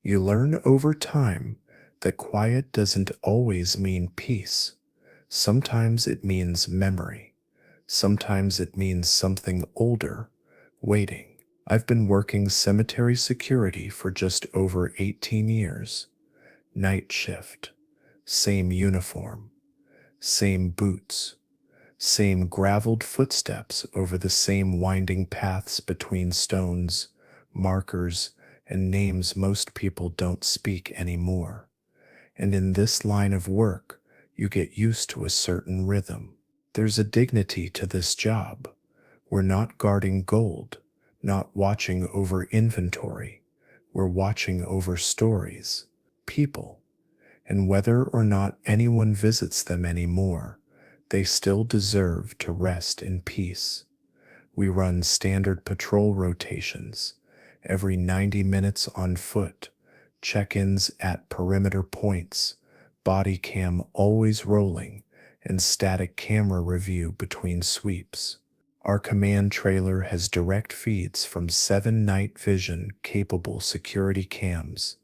You learn over time that quiet doesn't always mean peace. Sometimes it means memory. Sometimes it means something older, waiting. I've been working cemetery security for just over 18 years. Night shift. Same uniform. Same boots. Same graveled footsteps over the same winding paths between stones, markers, and names most people don't speak anymore. And in this line of work, you get used to a certain rhythm. There's a dignity to this job. We're not guarding gold, not watching over inventory. We're watching over stories, people, and whether or not anyone visits them anymore, they still deserve to rest in peace. We run standard patrol rotations, every 90 minutes on foot, check-ins at perimeter points, body cam always rolling, and static camera review between sweeps. Our command trailer has direct feeds from 7 night vision capable security cams,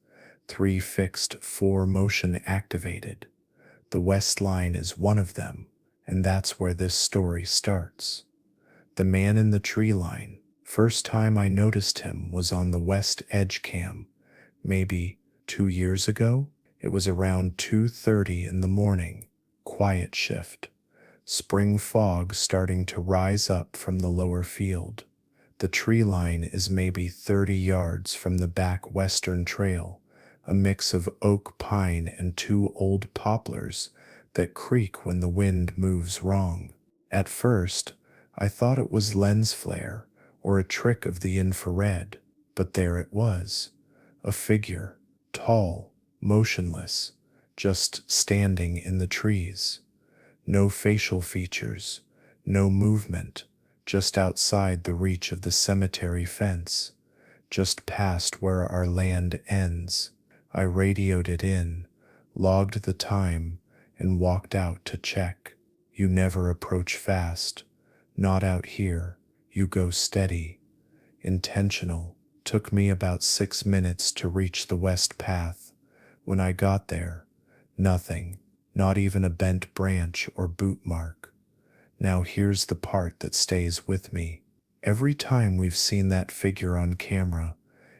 3 fixed, 4 motion activated. The West Line is one of them, and that's where this story starts. The man in the tree line. First time I noticed him was on the West Edge cam, maybe 2 years ago. It was around 2:30 in the morning, quiet shift. Spring fog starting to rise up from the lower field. The tree line is maybe 30 yards from the back western trail, a mix of oak pine and 2 old poplars that creak when the wind moves wrong. At first, I thought it was lens flare or a trick of the infrared, but there it was, a figure, tall, motionless, just standing in the trees. No facial features, no movement, just outside the reach of the cemetery fence, just past where our land ends. I radioed it in, logged the time, and walked out to check. You never approach fast. Not out here. You go steady. Intentional. Took me about 6 minutes to reach the west path. When I got there, nothing. Not even a bent branch or boot mark. Now here's the part that stays with me. Every time we've seen that figure on camera,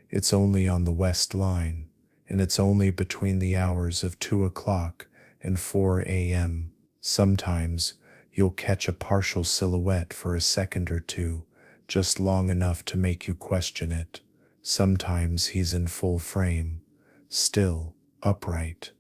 it's only on the West Line, and it's only between the hours of 2 o'clock and 4 a.m. Sometimes you'll catch a partial silhouette for a second or two, just long enough to make you question it. Sometimes he's in full frame, still, upright,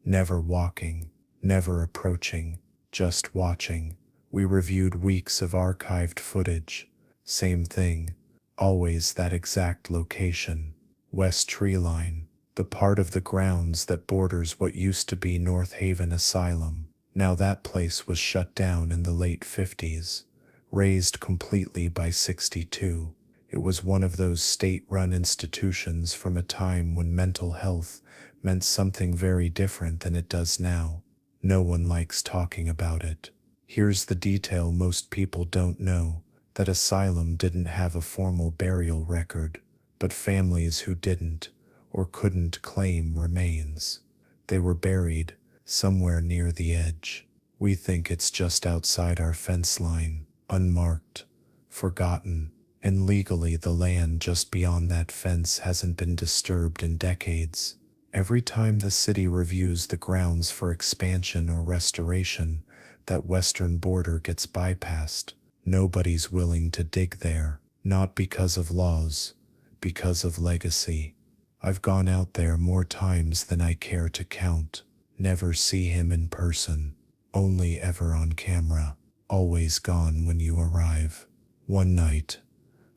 never walking, never approaching, just watching. We reviewed weeks of archived footage. Same thing, always that exact location. West Tree Line, the part of the grounds that borders what used to be North Haven Asylum. Now that place was shut down in the late 50s, razed completely by 62. It was one of those state-run institutions from a time when mental health meant something very different than it does now. No one likes talking about it. Here's the detail most people don't know. That asylum didn't have a formal burial record, but families who didn't or couldn't claim remains. They were buried somewhere near the edge. We think it's just outside our fence line, unmarked, forgotten, and legally the land just beyond that fence hasn't been disturbed in decades. Every time the city reviews the grounds for expansion or restoration, that western border gets bypassed. Nobody's willing to dig there, not because of laws, because of legacy. I've gone out there more times than I care to count. Never see him in person, only ever on camera, always gone when you arrive. One night,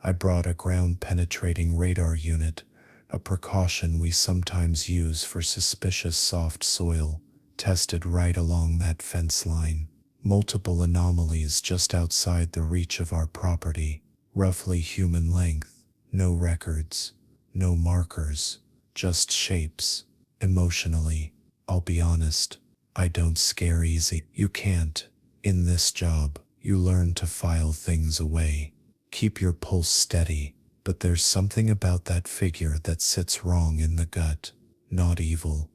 I brought a ground-penetrating radar unit, a precaution we sometimes use for suspicious soft soil, tested right along that fence line. Multiple anomalies just outside the reach of our property, roughly human length, no records, no markers, just shapes. Emotionally, I'll be honest, I don't scare easy. You can't. In this job, you learn to file things away. Keep your pulse steady. But there's something about that figure that sits wrong in the gut. Not evil,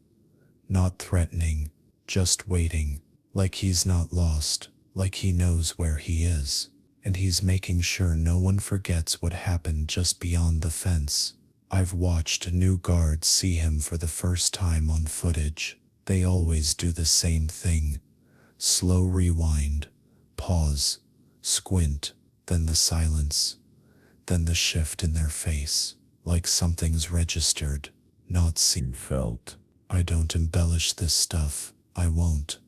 not threatening, just waiting, like he's not lost, like he knows where he is. And he's making sure no one forgets what happened just beyond the fence. I've watched new guards see him for the first time on footage. They always do the same thing. Slow rewind, pause, squint, then the silence, then the shift in their face, like something's registered, not seen felt. I don't embellish this stuff, I won't.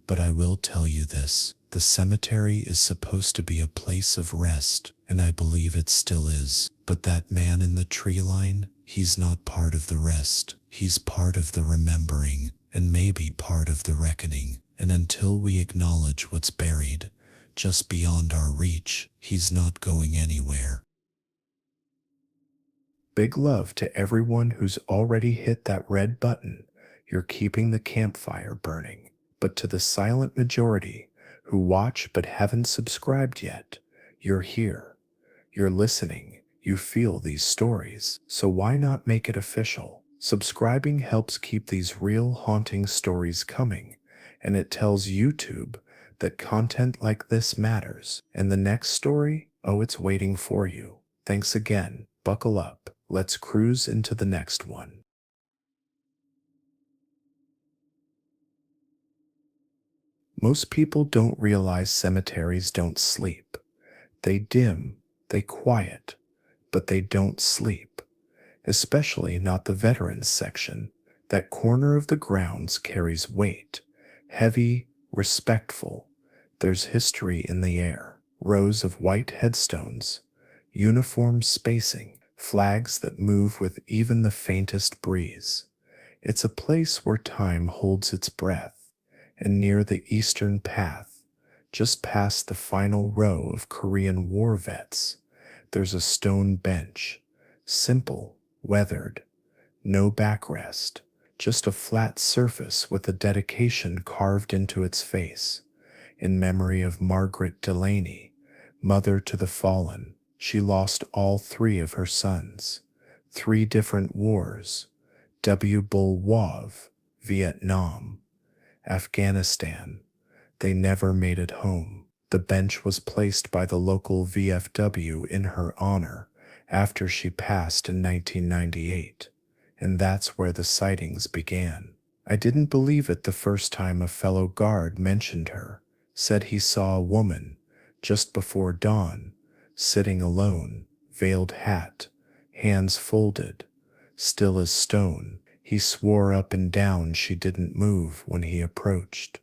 But I will tell you this, the cemetery is supposed to be a place of rest, and I believe it still is. But that man in the tree line, he's not part of the rest. He's part of the remembering, and maybe part of the reckoning. And until we acknowledge what's buried, just beyond our reach, he's not going anywhere. Big love to everyone who's already hit that red button. You're keeping the campfire burning. But to the silent majority who watch but haven't subscribed yet, you're here. You're listening. You feel these stories. So why not make it official? Subscribing helps keep these real haunting stories coming, and it tells YouTube that content like this matters. And the next story, oh, it's waiting for you. Thanks again. Buckle up. Let's cruise into the next one. Most people don't realize cemeteries don't sleep. They dim, they quiet, but they don't sleep. Especially not the veterans section. That corner of the grounds carries weight. Heavy, respectful. There's history in the air. Rows of white headstones. Uniform spacing. Flags that move with even the faintest breeze. It's a place where time holds its breath. And near the eastern path, just past the final row of Korean War vets, there's a stone bench. Simple, weathered, no backrest, just a flat surface with a dedication carved into its face. In memory of Margaret Delaney, mother to the fallen, she lost all 3 of her sons. 3 different wars. W. Wav, Vietnam, Afghanistan. They never made it home. The bench was placed by the local VFW in her honor after she passed in 1998, and that's where the sightings began. I didn't believe it the first time a fellow guard mentioned her, said he saw a woman just before dawn, sitting alone, veiled hat, hands folded, still as stone. He swore up and down she didn't move when he approached.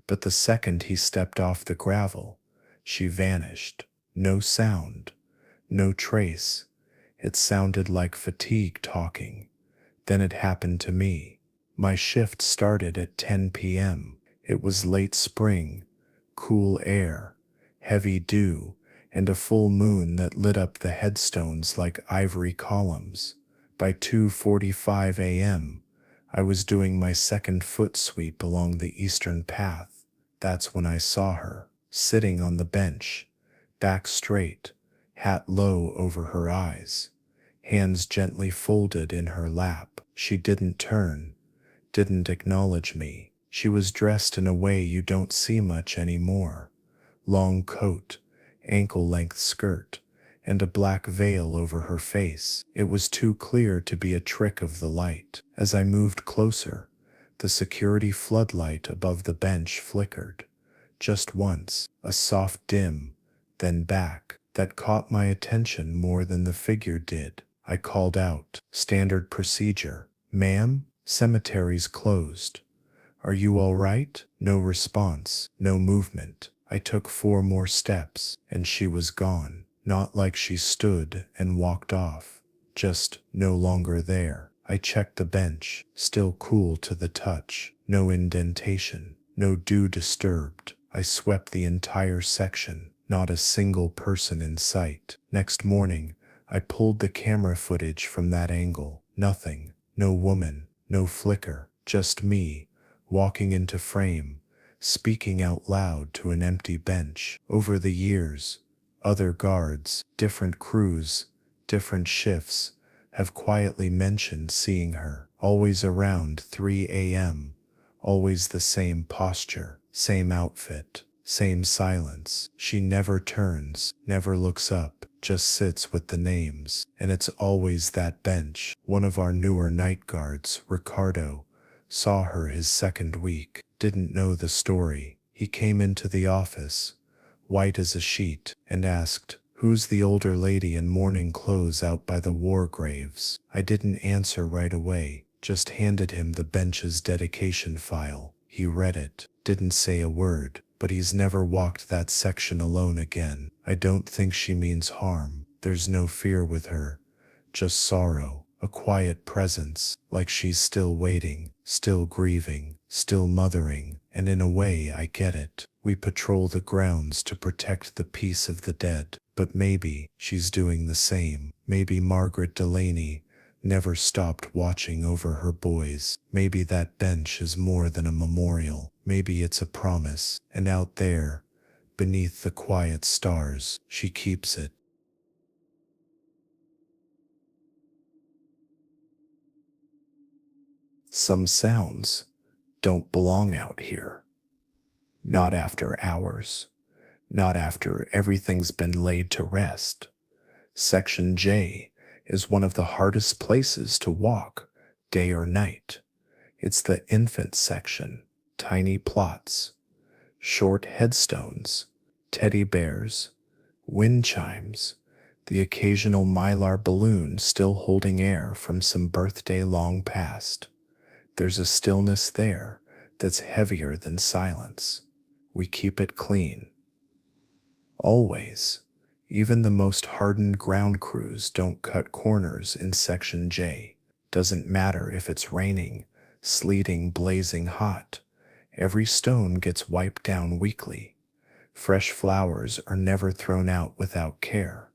But the second he stepped off the gravel, she vanished. No sound, no trace. It sounded like fatigue talking. Then it happened to me. My shift started at 10 p.m. It was late spring, cool air, heavy dew, and a full moon that lit up the headstones like ivory columns. By 2:45 a.m., I was doing my second foot sweep along the eastern path. That's when I saw her, sitting on the bench, back straight, hat low over her eyes, hands gently folded in her lap. She didn't turn, didn't acknowledge me. She was dressed in a way you don't see much anymore. Long coat, ankle-length skirt, and a black veil over her face. It was too clear to be a trick of the light. As I moved closer, the security floodlight above the bench flickered. Just once, a soft dim, then back. That caught my attention more than the figure did. I called out, standard procedure. Ma'am, cemetery's closed. Are you all right? No response, no movement. I took 4 more steps, and she was gone. Not like she stood and walked off, just no longer there. I checked the bench, still cool to the touch. No indentation, no dew disturbed. I swept the entire section, not a single person in sight. Next morning, I pulled the camera footage from that angle. Nothing, no woman, no flicker, just me, walking into frame, speaking out loud to an empty bench. Over the years, other guards, different crews, different shifts, have quietly mentioned seeing her, always around 3 a.m., always the same posture, same outfit, same silence. She never turns, never looks up, just sits with the names. And it's always that bench. One of our newer night guards, Ricardo, saw her his second week, didn't know the story. He came into the office, white as a sheet, and asked, "Who's the older lady in mourning clothes out by the war graves?" I didn't answer right away, just handed him the bench's dedication file. He read it, didn't say a word, but he's never walked that section alone again. I don't think she means harm. There's no fear with her, just sorrow, a quiet presence, like she's still waiting, still grieving, still mothering. And in a way I get it. We patrol the grounds to protect the peace of the dead, but maybe she's doing the same. Maybe Margaret Delaney never stopped watching over her boys. Maybe that bench is more than a memorial. Maybe it's a promise, and out there, beneath the quiet stars, she keeps it. Some sounds don't belong out here. Not after hours. Not after everything's been laid to rest. Section J is one of the hardest places to walk, day or night. It's the infant section. Tiny plots, short headstones, teddy bears, wind chimes, the occasional mylar balloon still holding air from some birthday long past. There's a stillness there that's heavier than silence. We keep it clean. Always. Even the most hardened ground crews don't cut corners in Section J. Doesn't matter if it's raining, sleeting, blazing hot. Every stone gets wiped down weekly. Fresh flowers are never thrown out without care.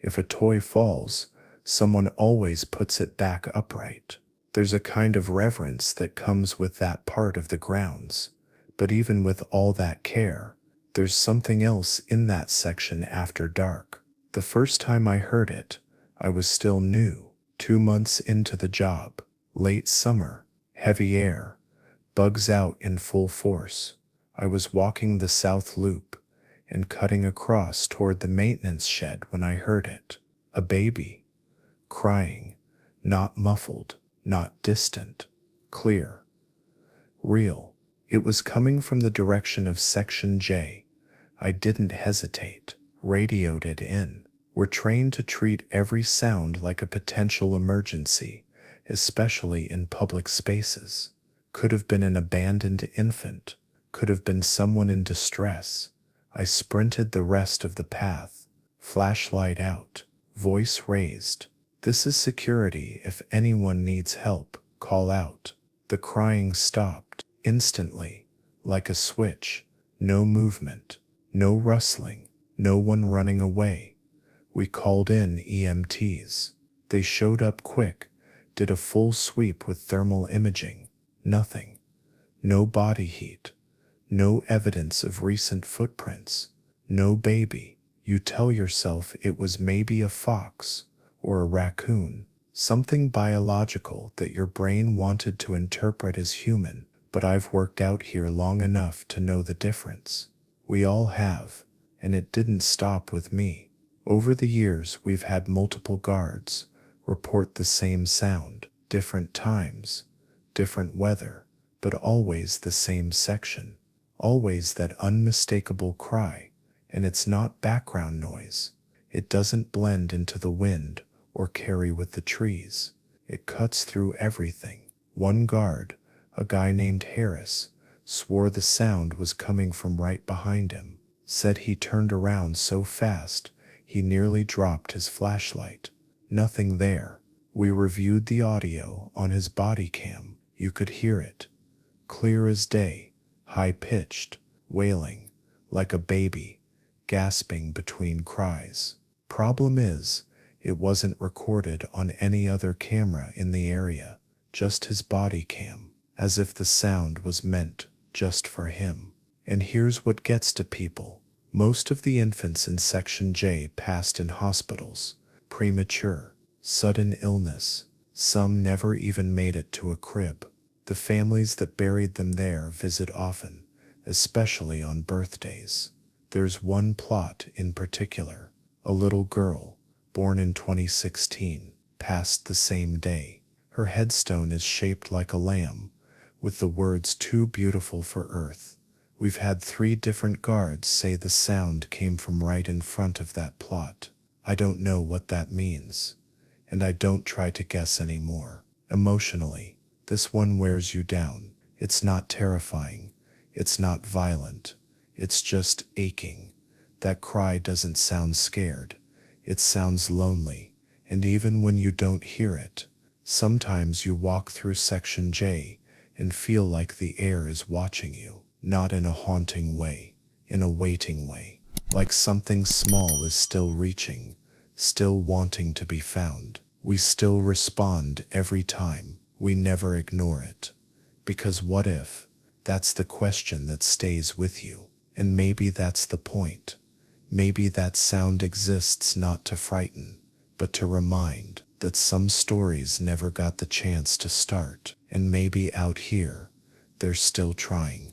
If a toy falls, someone always puts it back upright. There's a kind of reverence that comes with that part of the grounds. But even with all that care, there's something else in that section after dark. The first time I heard it, I was still new, 2 months into the job. Late summer, heavy air, bugs out in full force. I was walking the south loop and cutting across toward the maintenance shed when I heard it. A baby, crying, not muffled, not distant, clear, real. It was coming from the direction of Section J. I didn't hesitate, radioed it in. We're trained to treat every sound like a potential emergency, especially in public spaces. Could have been an abandoned infant, could have been someone in distress. I sprinted the rest of the path, flashlight out, voice raised. "This is security. If anyone needs help, call out." The crying stopped instantly, like a switch. No movement, no rustling, no one running away. We called in EMTs. They showed up quick, did a full sweep with thermal imaging. Nothing. No body heat. No evidence of recent footprints. No baby. You tell yourself it was maybe a fox or a raccoon, something biological that your brain wanted to interpret as human, but I've worked out here long enough to know the difference. We all have, and it didn't stop with me. Over the years, we've had multiple guards report the same sound, different times, different weather, but always the same section. Always that unmistakable cry, and it's not background noise. It doesn't blend into the wind or carry with the trees. It cuts through everything. One guard, a guy named Harris, swore the sound was coming from right behind him. Said he turned around so fast, he nearly dropped his flashlight. Nothing there. We reviewed the audio on his body cam. You could hear it. Clear as day, high-pitched, wailing, like a baby, gasping between cries. Problem is, it wasn't recorded on any other camera in the area, just his body cam, as if the sound was meant just for him. And here's what gets to people. Most of the infants in Section J passed in hospitals. premature, sudden illness. Some never even made it to a crib. The families that buried them there visit often, especially on birthdays. There's one plot in particular. A little girl, born in 2016, passed the same day. Her headstone is shaped like a lamb, with the words "too beautiful for earth." We've had 3 different guards say the sound came from right in front of that plot. I don't know what that means, and I don't try to guess anymore. Emotionally, this one wears you down. It's not terrifying. It's not violent. It's just aching. That cry doesn't sound scared. It sounds lonely. And even when you don't hear it, sometimes you walk through Section J and feel like the air is watching you, not in a haunting way, in a waiting way. Like something small is still reaching, still wanting to be found. We still respond every time. We never ignore it. Because what if? That's the question that stays with you. And maybe that's the point. Maybe that sound exists not to frighten, but to remind that some stories never got the chance to start. And maybe out here, they're still trying.